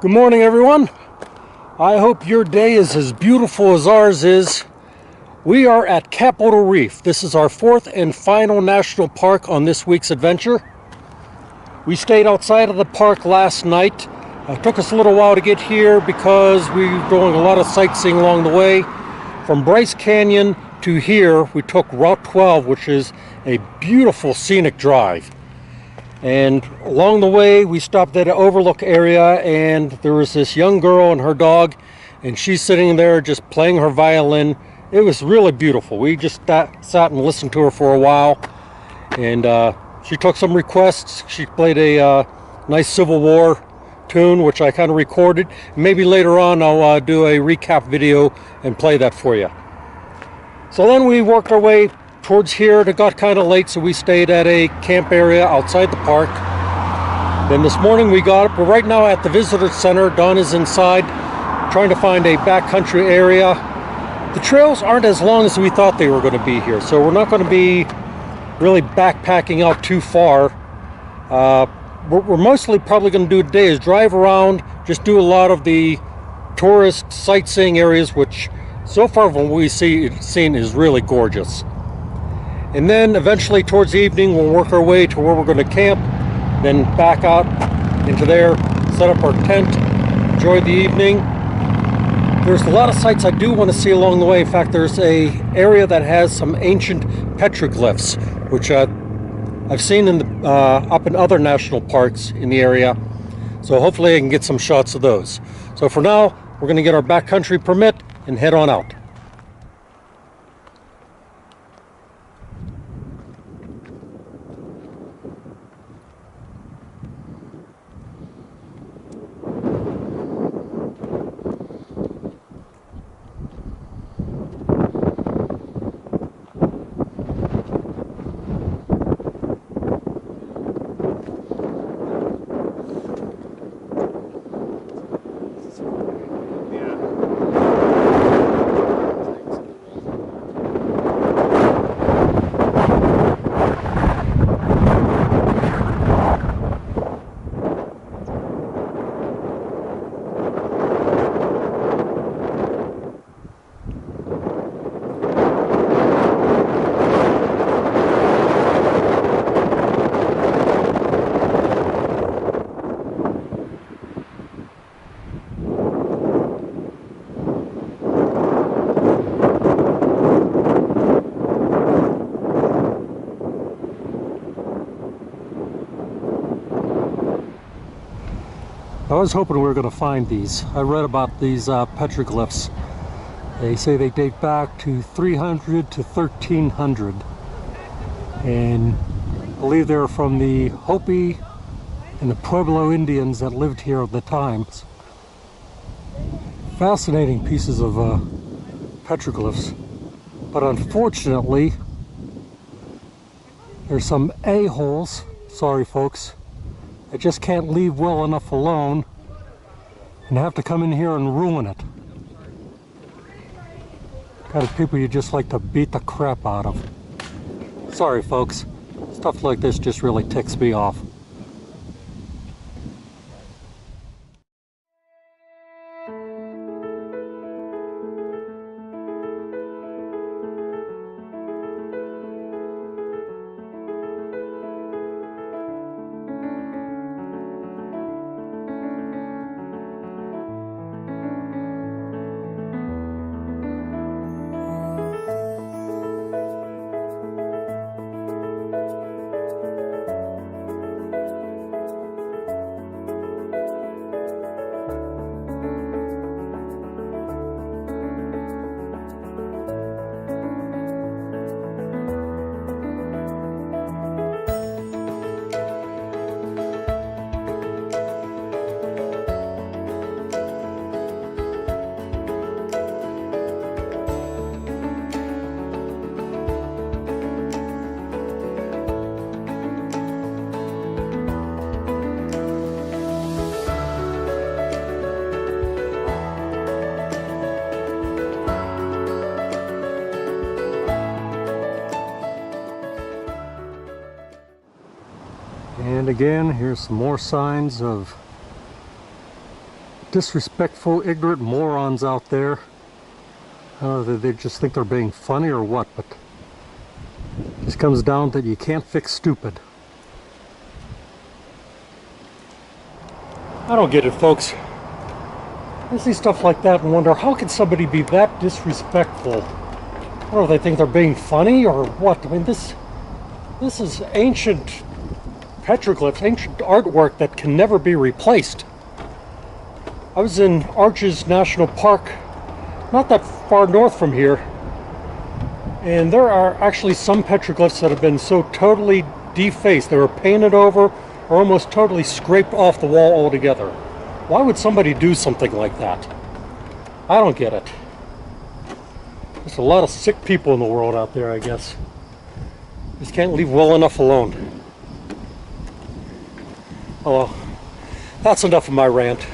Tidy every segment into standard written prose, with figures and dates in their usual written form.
Good morning, everyone. I hope your day is as beautiful as ours is. We are at Capitol Reef. This is our fourth and final national park on this week's adventure. We stayed outside of the park last night. It took us a little while to get here because we were doing a lot of sightseeing along the way. From Bryce Canyon to here, we took Route 12, which is a beautiful scenic drive. And along the way, we stopped at an overlook area, and there was this young girl and her dog, and she's sitting there just playing her violin. It was really beautiful. We just sat and listened to her for a while, and she took some requests. She played a nice Civil War tune, which I kind of recorded. Maybe later on I'll do a recap video and play that for you. So then we worked our way towards here. It got kind of late, so we stayed at a camp area outside the park. Then this morning we got up. We're right now at the visitor center. Dawn is inside trying to find a backcountry area. The trails aren't as long as we thought they were going to be here, so we're not going to be really backpacking out too far. What we're mostly probably going to do today is drive around, just do a lot of the tourist sightseeing areas, which so far from what we've seen is really gorgeous. And then eventually towards the evening we'll work our way to where we're going to camp, then back out into there, set up our tent, enjoy the evening. There's a lot of sights I do want to see along the way. In fact, there's a area that has some ancient petroglyphs, which I've seen up in other national parks in the area. So hopefully I can get some shots of those. So for now, we're going to get our backcountry permit and head on out. I was hoping we were going to find these. I read about these petroglyphs. They say they date back to 300 to 1300, and I believe they're from the Hopi and the Pueblo Indians that lived here at the times. Fascinating pieces of petroglyphs, but unfortunately there's some a-holes, sorry folks, I just can't leave well enough alone and have to come in here and ruin it. Kind of people you just like to beat the crap out of. Sorry folks, stuff like this just really ticks me off. And again, here's some more signs of disrespectful, ignorant morons out there. They just think they're being funny or what, but it just comes down that you can't fix stupid. I don't get it, folks. I see stuff like that and wonder, how can somebody be that disrespectful? I don't know if they think they're being funny or what. I mean, this is ancient petroglyphs, ancient artwork that can never be replaced. I was in Arches National Park, not that far north from here, and there are actually some petroglyphs that have been so totally defaced, they were painted over or almost totally scraped off the wall altogether. Why would somebody do something like that? I don't get it. There's a lot of sick people in the world out there, I guess. Just can't leave well enough alone. Oh well, that's enough of my rant.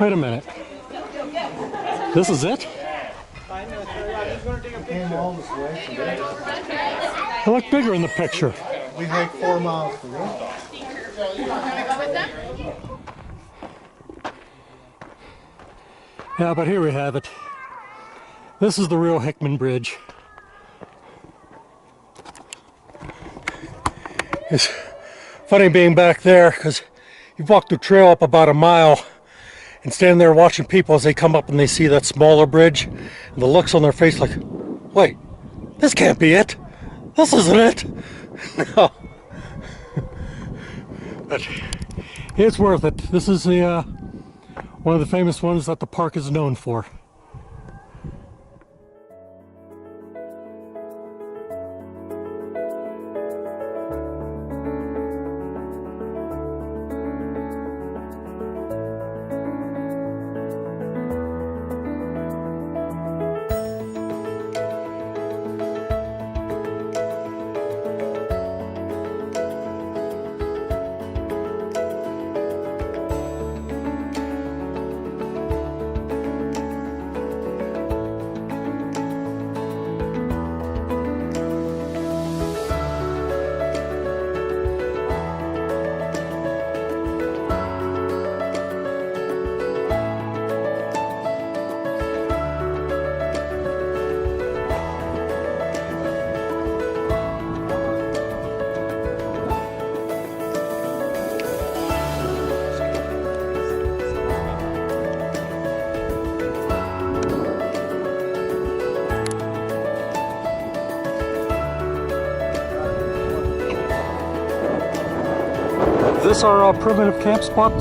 Wait a minute. This is it? It looked bigger in the picture. We hiked 4 miles to go. Yeah, but here we have it. This is the real Hickman Bridge. It's funny being back there because you've walked the trail up about a mile and standing there watching people as they come up and they see that smaller bridge, and the looks on their face like, wait, this can't be it. This isn't it. No. But it's worth it. This is the one of the famous ones that the park is known for. Is this our primitive camp spot?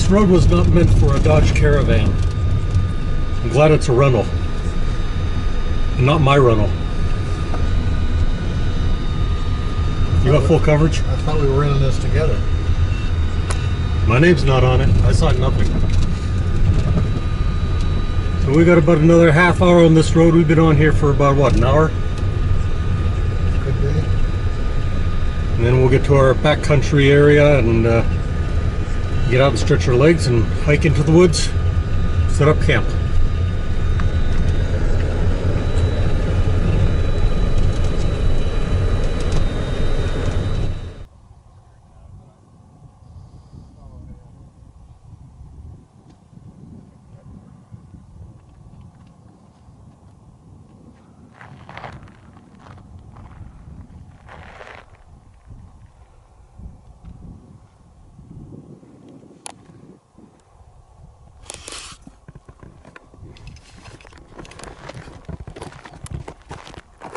This road was not meant for a Dodge Caravan. I'm glad it's a rental. And not my rental. You got full coverage? I thought we were in this together. My name's not on it. I saw nothing. So we got about another half hour on this road. We've been on here for about, what, an hour? Could be. And then we'll get to our backcountry area and get out and stretch our legs and hike into the woods, set up camp.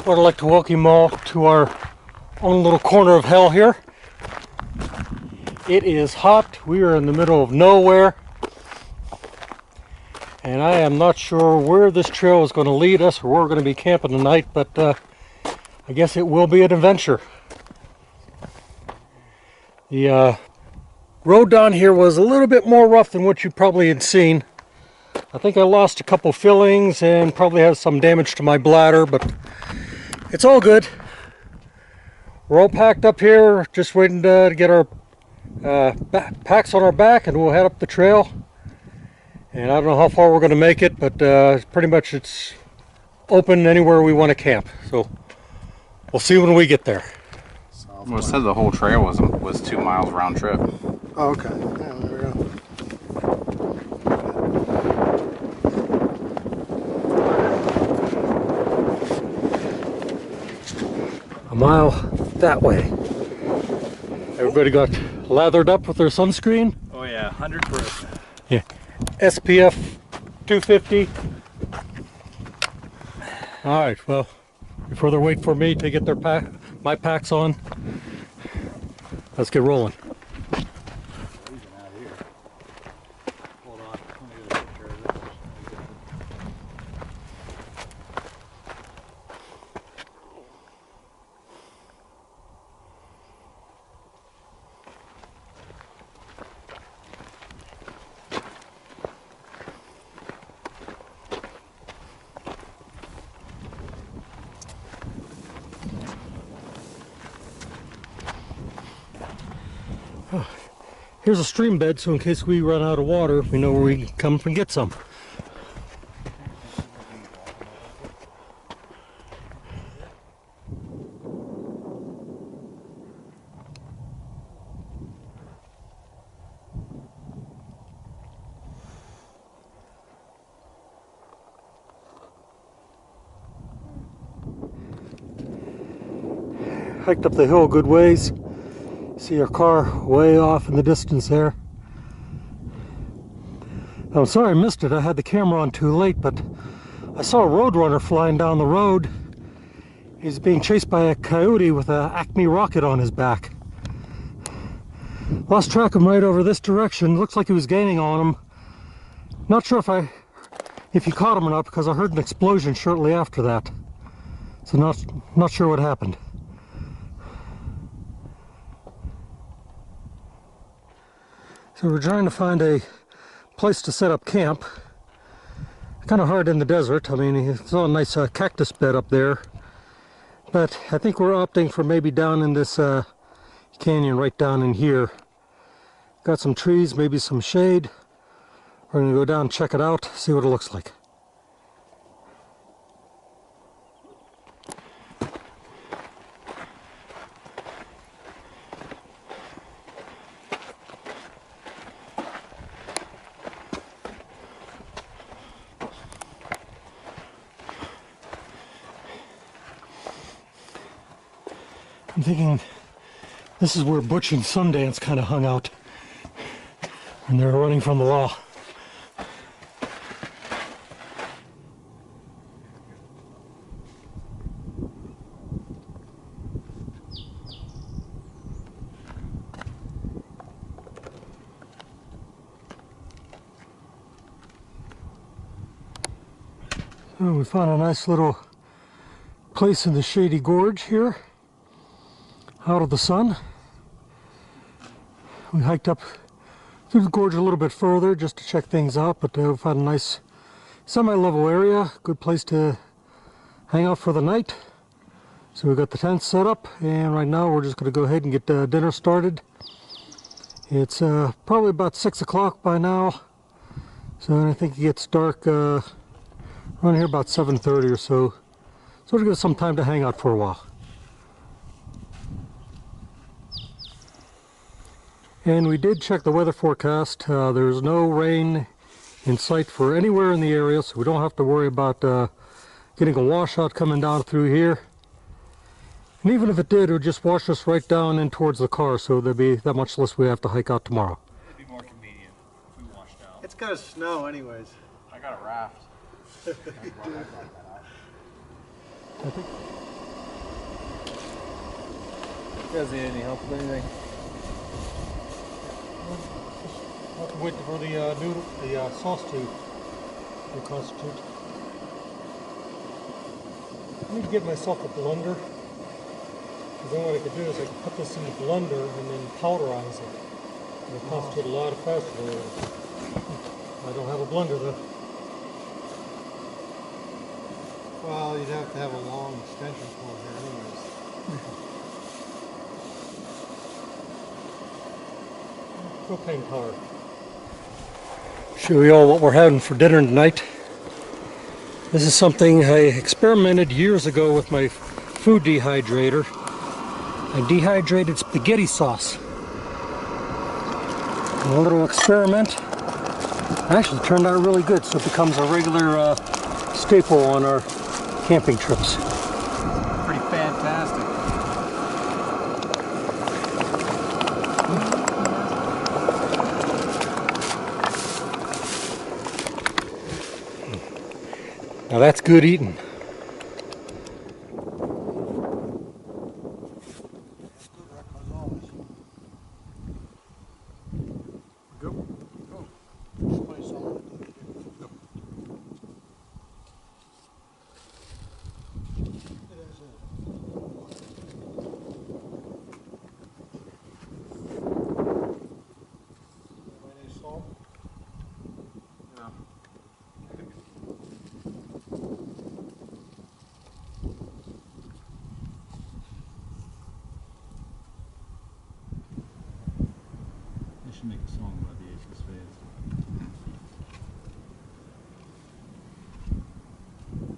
I'd like to welcome you all to our own little corner of hell here. It is hot. We are in the middle of nowhere. And I am not sure where this trail is going to lead us or where we're going to be camping tonight, but I guess it will be an adventure. The road down here was a little bit more rough than what you probably had seen. I think I lost a couple fillings and probably have some damage to my bladder, but it's all good. We're all packed up here, just waiting to get our packs on our back, and we'll head up the trail. And I don't know how far we're going to make it, but pretty much it's open anywhere we want to camp. So we'll see when we get there. Well, it said the whole trail was 2 miles round trip. Oh, okay. Yeah, there we go. A mile that way. Everybody got lathered up with their sunscreen? Oh yeah, 100 proof. Yeah. SPF 250. All right, well, before they wait for me to get their my packs on, let's get rolling. Here's a stream bed, so in case we run out of water, we know where we can come and get some. Hiked up the hill a good ways. See our car way off in the distance there. I'm sorry I missed it. I had the camera on too late, but I saw a roadrunner flying down the road. He's being chased by a coyote with an Acme rocket on his back. Lost track of him right over this direction. Looks like he was gaining on him. Not sure if he caught him or not, because I heard an explosion shortly after that. So not sure what happened. So we're trying to find a place to set up camp. Kind of hard in the desert. I mean, it's all a nice cactus bed up there. But I think we're opting for maybe down in this canyon right down in here. Got some trees, maybe some shade. We're going to go down, check it out, see what it looks like. I'm thinking this is where Butch and Sundance kind of hung out when they were running from the law. Oh, we found a nice little place in the shady gorge here, out of the sun. We hiked up through the gorge a little bit further just to check things out, but we found a nice semi-level area, good place to hang out for the night. So we got the tent set up, and right now we're just going to go ahead and get dinner started. It's probably about 6 o'clock by now, so I think it gets dark around here about 7:30 or so. So it'll give us some time to hang out for a while. And we did check the weather forecast. There's no rain in sight for anywhere in the area, so we don't have to worry about getting a washout coming down through here. And even if it did, it would just wash us right down in towards the car, so there'd be that much less we have to hike out tomorrow. It'd be more convenient if we washed out. It's gonna snow anyways. I got a raft. I think. You guys need any help with anything? I'll have to wait for the sauce to reconstitute. I need to get myself a blender. Because then what I could do is I could put this in the blender and then powderize it. It'll constitute a lot of faster. I don't have a blender though. Well, you'd have to have a long extension cord here anyways. Propane power. Show you all what we're having for dinner tonight. This is something I experimented years ago with my food dehydrator. I dehydrated spaghetti sauce. And a little experiment. Actually turned out really good, so it becomes a regular staple on our camping trips. Pretty fantastic. Now that's good eating. Make a song about the ageless phase. You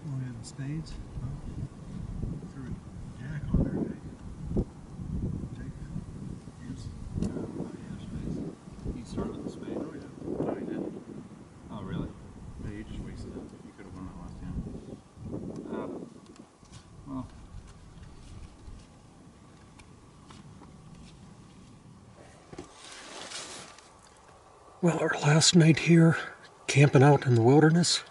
want to have the spades? Threw a jack on there today. Take use. Spades. You started with the spade? Oh yeah. Oh, you did? Oh, really? Yeah, you just wasted it. You could have won that last time. Well. Well, our last night here, camping out in the wilderness.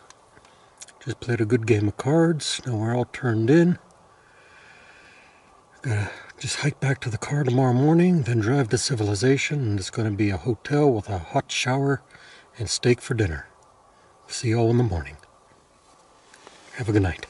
Just played a good game of cards. Now we're all turned in. Gotta just hike back to the car tomorrow morning, then drive to civilization, and it's going to be a hotel with a hot shower and steak for dinner. See you all in the morning. Have a good night.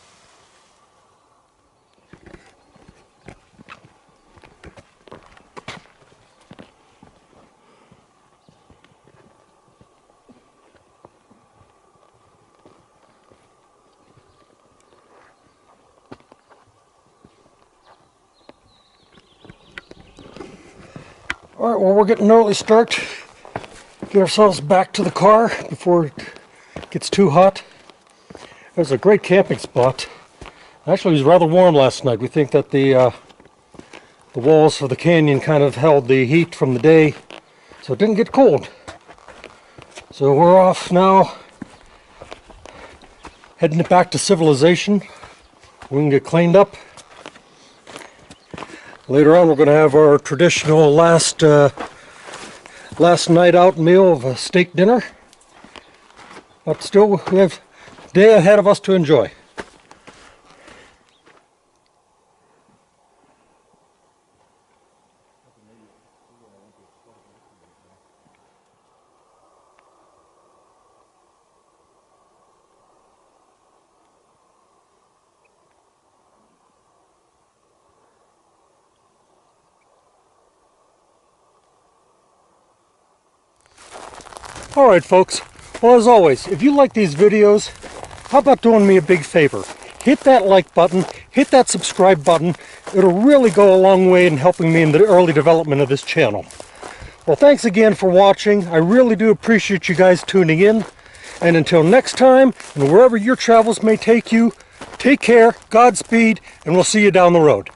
All right, well, we're getting an early start. Get ourselves back to the car before it gets too hot. There's a great camping spot. Actually, it was rather warm last night. We think that the walls of the canyon kind of held the heat from the day, so it didn't get cold. So we're off now, heading back to civilization. We can get cleaned up. Later on, we're going to have our traditional last night out meal of a steak dinner. But still, we have a day ahead of us to enjoy. Alright folks, well as always, if you like these videos, how about doing me a big favor? Hit that like button, hit that subscribe button. It'll really go a long way in helping me in the early development of this channel. Well, thanks again for watching. I really do appreciate you guys tuning in. And until next time, and wherever your travels may take you, take care, Godspeed, and we'll see you down the road.